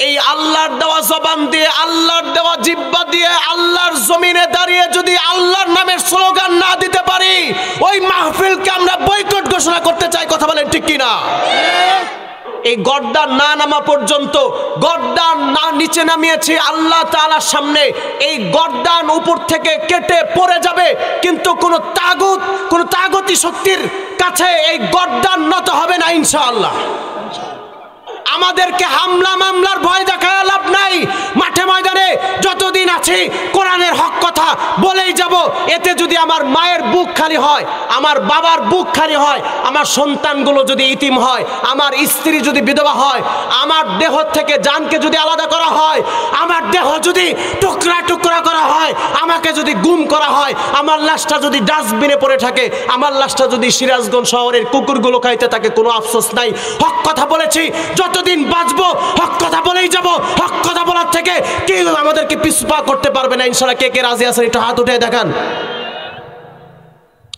এই আল্লাহর দেওয়া জবান দিয়ে, আল্লাহর দেওয়া জিহ্বা দিয়ে আল্লাহর জমিনে দাঁড়িয়ে যদি আল্লাহর নামের স্লোগান না দিতে পারি, ওই মাহফিলকে আমরা বয়কট ঘোষণা করতে চাই। কথা বলেন ঠিক কিনা? এই গর্দান না নামা পর্যন্ত, গর্দান না নিচে নামিয়েছি আল্লাহ তাআলার সামনে, এই গর্দান উপর থেকে কেটে পড়ে যাবে, কিন্তু কোন তাগুতি শক্তির কাছে এই গর্দান নত হবে না ইনশাআল্লাহ। আমাদেরকে হামলা মামলার ভয় দেখায় লাভ নাই। মাঠে ময়দানে যতদিন আছি কোরআনের হক কথা বলেই যাব। এতে যদি আমার মায়ের বুক খালি হয়, আমার বাবার বুক খালি হয়, আমার সন্তানগুলো যদি ইতিম হয়, আমার স্ত্রী যদি বিধবা হয়, আমার দেহ থেকে জানকে যদি আলাদা করা হয়, আমার দেহ যদি টুকরা টুকরা করা হয়, আমাকে যদি গুম করা হয়, আমার লাশটা যদি ডাস্টবিনে পড়ে থাকে, আমার লাশটা যদি সিরাজগঞ্জ শহরের কুকুরগুলো খাইতে থাকে, কোনো আফসোস নাই। হক কথা বলেছি, যতদিন বাঁচবো হক কথা বলেই যাব। হক কথা বলার থেকে কেউ আমাদেরকে পিছপা করতে পারবে না ইনশাআল্লাহ। কে কে রাজি আছেন একটু হাত উঠায় দেখান,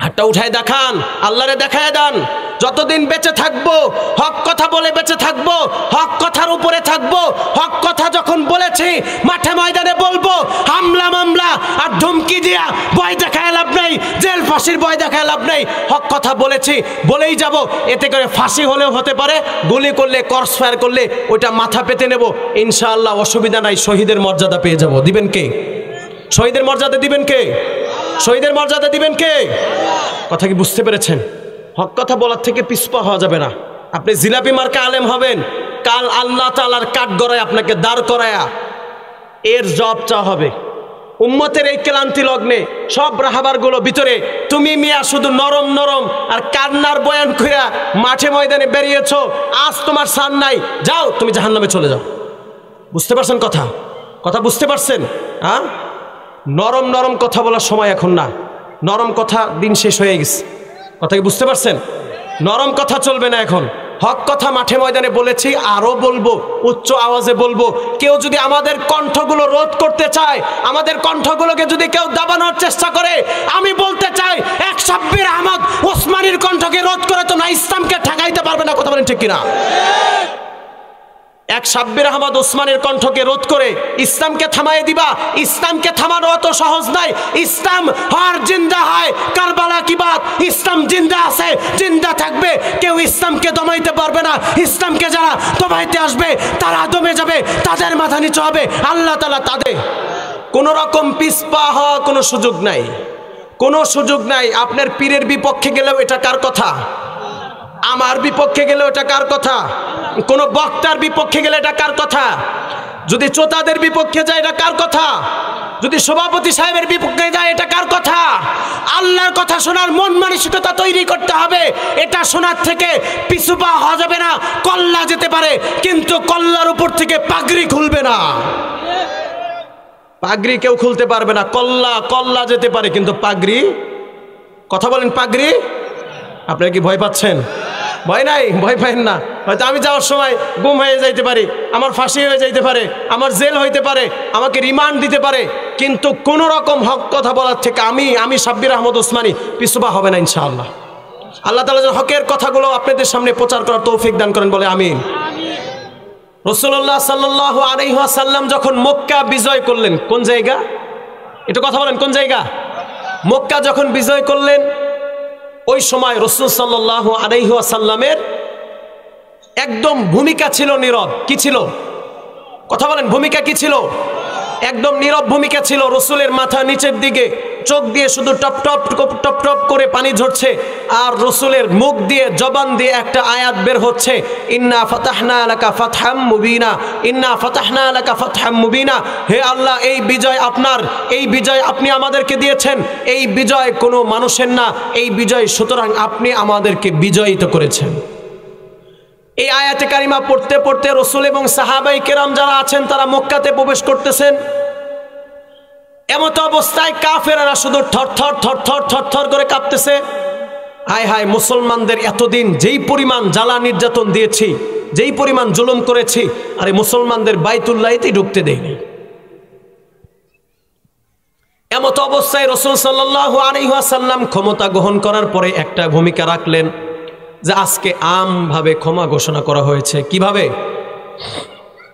হাতটা উঠায় দেখান, আল্লাহরে দেখায় দেন। যতদিন বেঁচে থাকবো হক কথা বলে বেঁচে থাকবো, হক কথার উপরে থাকবো। হক কথা যখন বলেছি মাঠে ময়দানে বলবো। হামলা মামলা আর ধমকি দিয়া ভয় দেখায় লাভ নাই, জেল ফাঁসির ভয় দেখায় লাভ নাই। হক কথা বলেছি, বলেই যাব। এতে করে ফাঁসি হলেও হতে পারে, গুলি করলে, ক্রস ফায়ার করলে ওইটা মাথা পেতে নেব ইনশাআল্লাহ, অসুবিধা নাই। শহীদের মর্যাদা পেয়ে যাব। দিবেন কে? শহীদের মর্যাদা দিবেন কে? শহীদের মর্যাদা দিবেন কে? কথা কি বুঝতে পেরেছেন? হক কথা বলার থেকে পিছপা হওয়া যাবে না। আপনি জিলাপি মার্কা আলেম হবেন, কাল আল্লাহ তাআলার কাঠ গড়ায় আপনাকে দাঁড় করায়া এর জব চা হবে। উম্মতের এই ক্লান্তি লগ্নে সব রাহাবারগুলো ভিতরে তুমি মিয়া শুধু নরম নরম আর কান্নার বয়ান কইরা মাঠে ময়দানে বেরিয়েছো। আজ তোমার সান নাই, যাও তুমি জাহান্নামে চলে যাও। বুঝতে পারছেন কথা? কথা বুঝতে পারছেন? হ্যাঁ, নরম নরম কথা বলার সময় এখন না। নরম কথা দিন শেষ হয়ে গেছে। কথা কি বুঝতে পারছেন? নরম কথা চলবে না এখন। হক কথা মাঠে ময়দানে বলেছি, আরো বলবো, উচ্চ আওয়াজে বলবো। কেউ যদি আমাদের কণ্ঠগুলো রোধ করতে চায়, আমাদের কণ্ঠগুলোকে যদি কেউ দাবানোর চেষ্টা করে, আমি বলতে চাই এক সাব্বির আহমদ ওসমানীর কণ্ঠকে রোধ করে তো না ইসলামকে ঠেকাইতে পারবে না। কথা বলেন ঠিক কিনা? এক সাব্বির আহমদ ওসমানের কণ্ঠকে রোধ করে ইসলামকে থামাইয়ে দিবা? ইসলামকে থামানো অত সহজ নাই। ইসলাম হর জিন্দা হয় কারবালা কি বাত। ইসলাম জিন্দা আছে, জিন্দা থাকবে। কেউ ইসলামকে দমাইতে পারবে না। ইসলামকে যারা দমাইতে আসবে তারা দমে যাবে, তাদের মাথা নিচু হবে। আল্লাহ তাআলা তাদের কোন রকম পিছপা হওয়া কোনো সুযোগ নাই, কোনো সুযোগ নাই। আপনার পীরের বিপক্ষে গেলেও এটা কার কথা? আমার বিপক্ষে গেলেও এটা কার কথা? কোন বক্তার বিপক্ষে গেলে এটা কার কথা? যদি চোতাদের বিপক্ষে যায় এটা কার কথা? যদি সভাপতি সাহেবের বিপক্ষে যায় এটা কার কথা? আল্লাহর কথা শোনার মন মানসিকতা তৈরি করতে হবে। এটা শোনার থেকে পিছুপা হওয়া যাবে না। কল্লা যেতে পারে, কিন্তু কল্লার উপর থেকে পাগড়ি খুলবে না। পাগড়ি কেউ খুলতে পারবে না। কল্লা যেতে পারে, কিন্তু পাগড়ি। কথা বলেন, পাগড়ি। আপনারা কি ভয় পাচ্ছেন? ভয় নাই, ভয় পাইন না। হয়তো আমি যাওয়ার সময় গুম হয়ে যাইতে পারি, আমার ফাঁসি হয়ে যাইতে পারে, আমার জেল হইতে পারে, আমাকে রিমান্ড দিতে পারে, কিন্তু কোন রকম হক কথা বলার থেকে আমি সাব্বির আহমদ ওসমানী পিছুপা হবে না ইনশাআল্লাহ। আল্লাহ তাআলা যেন হকের কথাগুলো আপনাদের সামনে প্রচার করার তৌফিক দান করেন, বলে আমিন। রাসূলুল্লাহ সাল্লাল্লাহু আলাইহি ওয়াসাল্লাম যখন মক্কা বিজয় করলেন, কোন জায়গা? একটু কথা বলেন, কোন জায়গা? মক্কা যখন বিজয় করলেন, ওই সময় রাসূল সাল্লাল্লাহু আলাইহি ওয়াসাল্লামের একদম ভূমিকা ছিল নীরব। কি ছিল? কথা বলেন, ভূমিকা কি ছিল? একদম নীরব ভূমিকা ছিল। রাসূলের মাথা নিচের দিকে, চোখ দিয়ে শুধু টপ টপ টপ টপ করে পানি ঝরছে, আর রাসূলের মুখ দিয়ে, জবান দিয়ে একটা আয়াত বের হচ্ছে, ইন্না ফাতাহনা লাকা ফাতহাম মুবিনা, ইন্না ফাতাহনা লাকা ফাতহাম মুবিনা। হে আল্লাহ, এই বিজয় আপনার, এই বিজয় আপনি আমাদেরকে দিয়েছেন। এই বিজয় কোনো মানুষের না, এই বিজয় সুতরাং আপনি আমাদেরকে বিজয়িত করেছেন। এই আয়াতে কারিমা পড়তে পড়তে রাসূল এবং সাহাবাই কেরাম যারা আছেন তারা মক্কাতে প্রবেশ করতেছেন। এমত অবস্থায় কাফেররা শুধু থরথর থরথর থরথর করে কাঁপতেছে। হায় হায়, মুসলমানদের এতদিন যেই পরিমাণ জ্বালা নির্যাতন দিয়েছি, যেই পরিমাণ জুলুম করেছি, আরে মুসলমানদের বাইতুল্লাহতেই ঢুকতে দেয়নি। এমত অবস্থায় রাসূল সাল্লাল্লাহু আলাইহি ওয়াসাল্লাম ক্ষমতা গ্রহণ করার পরে একটা ভূমিকা রাখলেন যে আজকে আমভাবে ক্ষমা ঘোষণা করা হয়েছে। কিভাবে?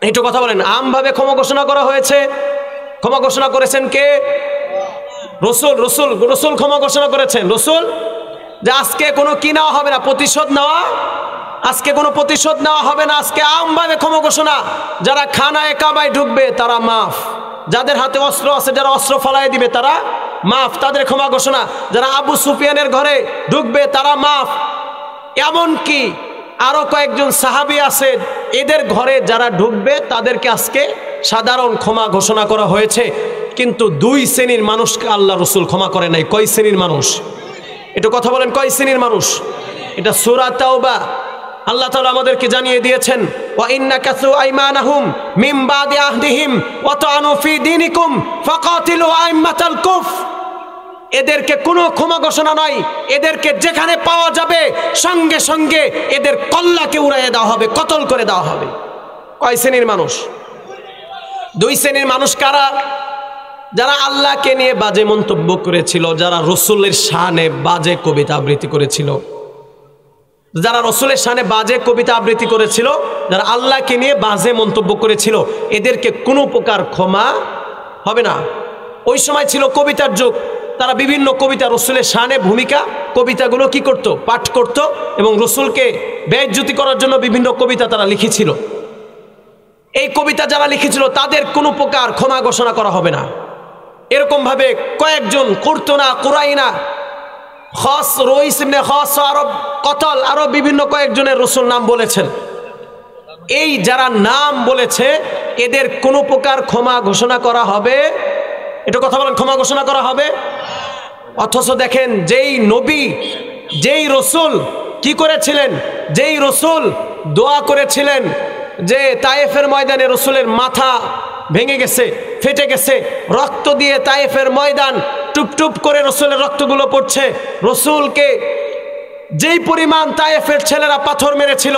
একটু কথা বলেন। আমভাবে ক্ষমা ঘোষণা করা হয়েছে, ক্ষমা ঘোষণা করেছেন কে? রসুল। রসুল রসুল ক্ষমা ঘোষণা করেছেন। রসুল যে আজকে কোনো কি নেওয়া হবে না, প্রতিশোধ নেওয়া, আজকে কোনো প্রতিশোধ নেওয়া হবে না, আজকে আমভাবে ক্ষমা ঘোষণা। যারা খানায়ে কাবায় ঢুকবে তারা মাফ, যাদের হাতে অস্ত্র আছে যারা অস্ত্র ফলাই দিবে তারা মাফ, তাদের ক্ষমা ঘোষণা। যারা আবু সুফিয়ানের ঘরে ঢুকবে তারা মাফ। এমনকি আরো কয়েকজন সাহাবী আছে, এদের ঘরে যারা ঢুকবে তাদেরকে আজকে সাধারণ ক্ষমা ঘোষণা করা হয়েছে। কিন্তু দুই শ্রেণীর মানুষকে আল্লাহ রসুল ক্ষমা করে নাই। কয় শ্রেণীর মানুষ? একটু কথা বলেন, কয় শ্রেণীর মানুষ? এটা সূরা তাওবা আল্লাহ তাআলা আমাদেরকে জানিয়ে দিয়েছেন, ওয়া ইন্নাকাসু আইমানাহুম মিন বাদি আহদিহিম ওয়া তাআনু ফি দীনিকুম ফাকাতিলু আইম্মাতাল কুফর। এদেরকে কোনো ক্ষমা ঘোষণা নাই, এদেরকে যেখানে পাওয়া যাবে সঙ্গে সঙ্গে এদের কল্লাকে উড়াইয়ে দেওয়া হবে, কতল করে দেওয়া হবে। কয় শ্রেণীর মানুষ? দুই শ্রেণীর মানুষ কারা? যারা আল্লাহকে নিয়ে বাজে মন্তব্য করেছিল, যারা রসুলের শানে বাজে কবিতা আবৃত্তি করেছিল, যারা রসুলের শানে বাজে কবিতা আবৃত্তি করেছিল, যারা আল্লাহকে নিয়ে বাজে মন্তব্য করেছিল, এদেরকে কোনো প্রকার ক্ষমা হবে না। ওই সময় ছিল কবিতার যুগ, তারা বিভিন্ন কবিতা রসুলের শানে ভূমিকা কবিতাগুলো কি করত? পাঠ করত এবং রসুলকে বেইজ্জতি করার জন্য বিভিন্ন কবিতা তারা লিখেছিল। এই কবিতা যারা লিখেছিল তাদের কোনো প্রকার ক্ষমা ঘোষণা করা হবে না। এরকম ভাবে কয়েকজন কুরতুনা, কুরাইনা, খাস, রইস ইবনে খাস, আরব কতল, আরো বিভিন্ন কয়েকজনের রসুল নাম বলেছেন। এই যারা নাম বলেছে এদের কোনো প্রকার ক্ষমা ঘোষণা করা হবে? এটা কথা বলেন, ক্ষমা ঘোষণা করা হবে? অথচ দেখেন যেই নবী, যেই রসুল কি করেছিলেন, যেই রসুল দোয়া করেছিলেন যে তায়েফের ময়দানে রসুলের মাথা ভেঙে গেছে, ফেটে গেছে, রক্ত দিয়ে তায়েফের ময়দান টুপ টুপ করে রসুলের রক্তগুলো পড়ছে, রসুলকে যেই পরিমাণ তায়েফের ছেলেরা পাথর মেরেছিল,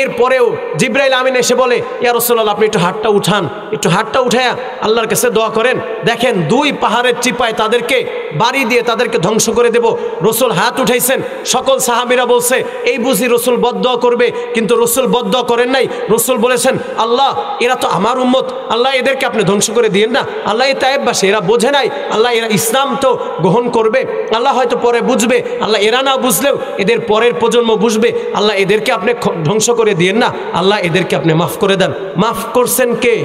এরপরেও জিবরাইল আমিন এসে বলে, ইয়া রাসূলুল্লাহ আপনি একটু হাতটা উঠান, একটু হাতটা উঠায়া আল্লাহর কাছে দোয়া করেন। দেখেন দুই পাহাড়ের চিপায় তাদেরকে বাড়ি দিয়ে তাদেরকে ধ্বংস করে দেব। রসুল হাত উঠাইছেন, সকল সাহাবীরা বলছে এই বুঝি রসুল বদদোয়া করবে, কিন্তু রসুল বদদোয়া করেন নাই। রসুল বলেছেন, আল্লাহ এরা তো আমার উম্মত, আল্লাহ এদেরকে আপনি ধ্বংস করে দিয়েন না। আল্লাহ এই তায়েফবাসী এরা বোঝে নাই, আল্লাহ এরা ইসলাম তো গ্রহণ করবে, আল্লাহ হয়তো পরে বুঝবে, আল্লাহ এরা না বুঝলেও এদের পরের প্রজন্ম বুঝবে, আল্লাহ এদেরকে আপনি ধ্বংস করে দিয়েন না, আল্লাহ এদেরকে আপনি মাফ করে দেন। মাফ করছেন কে?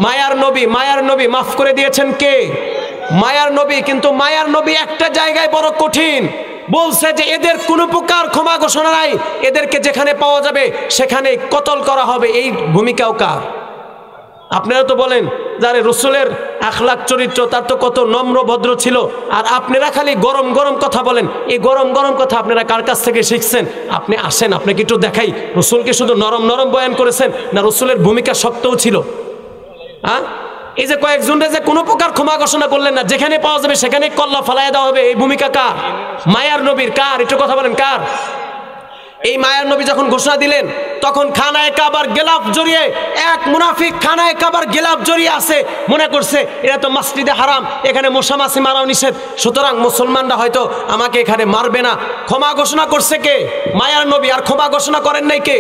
মায়ার নবী। মায়ার নবী মাফ করে দিয়েছেন কে? মায়ার নবী। কিন্তু মায়ার নবী একটা জায়গায় বড় কঠিন, বলছে যে এদের কোনো প্রকার ক্ষমা ঘোষণা নাই, এদেরকে যেখানে পাওয়া যাবে সেখানে কতল করা হবে। এই ভূমিকাও কার? আপনারা তো বলেন যারে রসুলের আখলাক চরিত্র তার তো কত নম্র ভদ্র ছিল, আর আপনারা খালি গরম গরম কথা বলেন। এই গরম গরম কথা আপনারা কার কাছ থেকে শিখছেন? আপনি আসেন, আপনাকে একটু দেখাই রসুলকে শুধু নরম নরম বয়ান করেছেন না রসুলের ভূমিকা শক্তও ছিল? হ্যাঁ, এই যে কয়েকজনরে যে কোনো প্রকার ক্ষমা ঘোষণা করলেন না, যেখানে পাওয়া যাবে সেখানে কল্লা ফালাইয়া দেওয়া হবে, এই ভূমিকা কার? মায়ার নবীর। কার? একটু কথা বলেন কার? এই মায়ার নবী যখন ঘোষণা দিলেন তখন খানায়ে কাবার গিলাফ জড়িয়ে এক মুনাফিক খানায়ে কাবার গিলাফ জড়িয়ে আছে, মনে করছে এটা তো মসজিদে হারাম, এখানে মশা মাছি মারাও নিষেধ, সুতরাং মুসলমানরা হয়তো আমাকে এখানে মারবে না। ক্ষমা ঘোষণা করছে কে? মায়ার নবী। আর ক্ষমা ঘোষণা করেন নাই কে?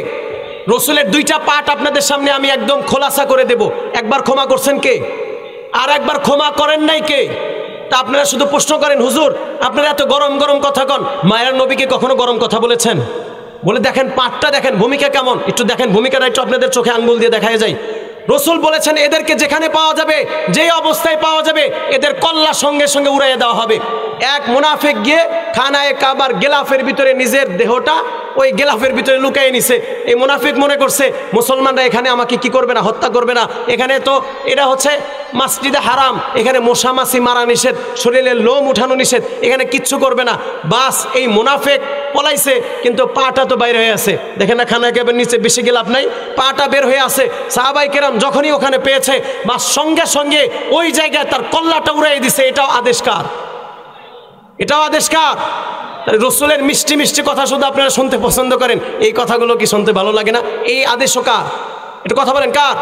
রসুলের দুইটা পাঠ আপনাদের সামনে আমি একদম খোলাসা করে দেব। একবার ক্ষমা করছেন কে? আর একবার ক্ষমা করেন নাই কে? তা আপনারা শুধু প্রশ্ন করেন, হুজুর আপনারা এত গরম গরম কথা কন, মায়ার নবীকে কখনো গরম কথা বলেছেন? বলে দেখেন পাঠটা দেখেন, ভূমিকা কেমন একটু দেখেন, ভূমিকাটা একটু আপনাদের চোখে আঙ্গুল দিয়ে দেখায় যায়। রসুল বলেছেন এদেরকে যেখানে পাওয়া যাবে, যেই অবস্থায় পাওয়া যাবে, এদের কল্লা সঙ্গে সঙ্গে উড়াইয়ে দেওয়া হবে। এক মুনাফিক গিয়ে খানায়ে কাবার গিলাফের ভিতরে নিজের দেহটা ওই গিলাফের ভিতরে লুকাইয়ে নিছে। এই মুনাফিক মনে করছে মুসলমানরা এখানে আমাকে কি করবে না, হত্যা করবে না, এখানে তো এটা হচ্ছে মসজিদে হারাম, এখানে মশা মাছি মারা নিষেধ, শরীরের লোম উঠানো নিষেধ, এখানে কিচ্ছু করবে না। বাস এই মুনাফিক পলাইছে, কিন্তু পাটা তো বাইরে হয়ে আছে। দেখেন না খানায়ে কাবার নিচে বেশি গিলাফ নাই, পাটা বের হয়ে আছে। সাহাবাই কেরাম যখনই ওখানে পেয়েছে বা সঙ্গে সঙ্গে ওই জায়গায় তার কল্লাটা উড়াই দিছে। এটাও আদেশ কার? এটাও আদেশ কার? রসুলের মিষ্টি মিষ্টি কথা শুধু আপনারা শুনতে পছন্দ করেন, এই কথাগুলো কি শুনতে ভালো লাগে না? এই আদেশও কার? একটু কথা বলেন কার?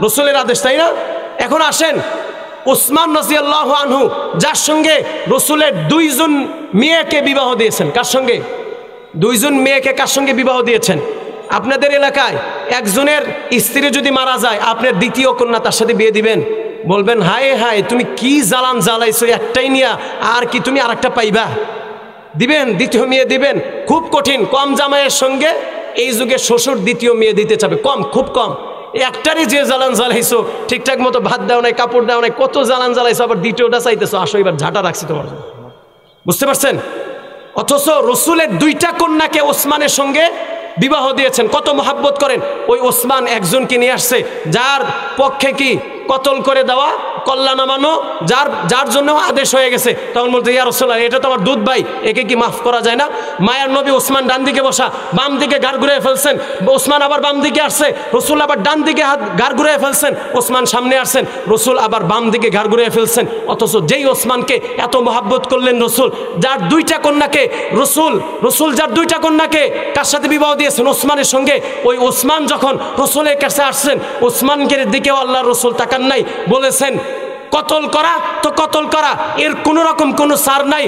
রসুলের আদেশ, তাই না? এখন আসেন উসমান রাদিয়াল্লাহু আনহু, যার সঙ্গে রসুলের দুইজন মেয়েকে বিবাহ দিয়েছেন। কার সঙ্গে? দুইজন মেয়েকে কার সঙ্গে বিবাহ দিয়েছেন? আপনাদের এলাকায় একজনের স্ত্রী যদি মারা যায়, আপনার দ্বিতীয় কন্যা তার সাথে বিয়ে দিবেন? বলবেন হায় হায় তুমি কি জ্বালান জ্বালাইছো, একটাই নিয়া আর কি তুমি আর একটা পাইবা? দিবেন? দ্বিতীয় মেয়ে দিবেন? খুব কঠিন। কম জামাইয়ের সঙ্গে এই যুগে শ্বশুর দ্বিতীয় মেয়ে দিতে চাবে, কম, খুব কম। একটারই যে জ্বালান জ্বালাইছো, ঠিকঠাক মতো ভাত দাও নাই, কাপড় দাও নাই, কত জ্বালান জ্বালাইছো, আবার দ্বিতীয়টা চাইতেছো, আসো এবার ঝাঁটা রাখছি তোমার জন্য। বুঝতে পারছেন? অথচ রসুলের দুইটা কন্যাকে ওসমানের সঙ্গে বিবাহ দিয়েছেন, কত মহাব্বত করেন। ওই ওসমান একজনকে নিয়ে আসছে যার পক্ষে কি কতল করে দেওয়া, কল্লা নামানো, যার জন্য আদেশ হয়ে গেছে। তখন বলতে ইয়া রাসূলুল্লাহ, এটা তো আমার দুধ ভাই, একে কি মাফ করা যায় না? মায়ের নবী ওসমান ডান দিকে বসা, বাম দিকে ঘাড় ঘুরে ফেলছেন। ওসমান আবার বাম দিকে আসছে, রসুল আবার ডান দিকে ঘাড় ঘুরে ফেলছেন। ওসমান সামনে আসছেন, রসুল আবার বাম দিকে ঘাড় ঘুরে ফেলছেন। অথচ যেই ওসমানকে এত মহাব্বত করলেন রসুল, যার দুইটা কন্যাকে রসুল যার দুইটা কন্যাকে কার সাথে বিবাহ দিয়েছেন? ওসমানের সঙ্গে। ওই ওসমান যখন রসুলের কাছে আসছেন, ওসমানের দিকেও আল্লাহ রসুল তাকান নাই, বলেছেন কতল করা তো কতল করা, এর কোনো রকম কোনো সার নাই।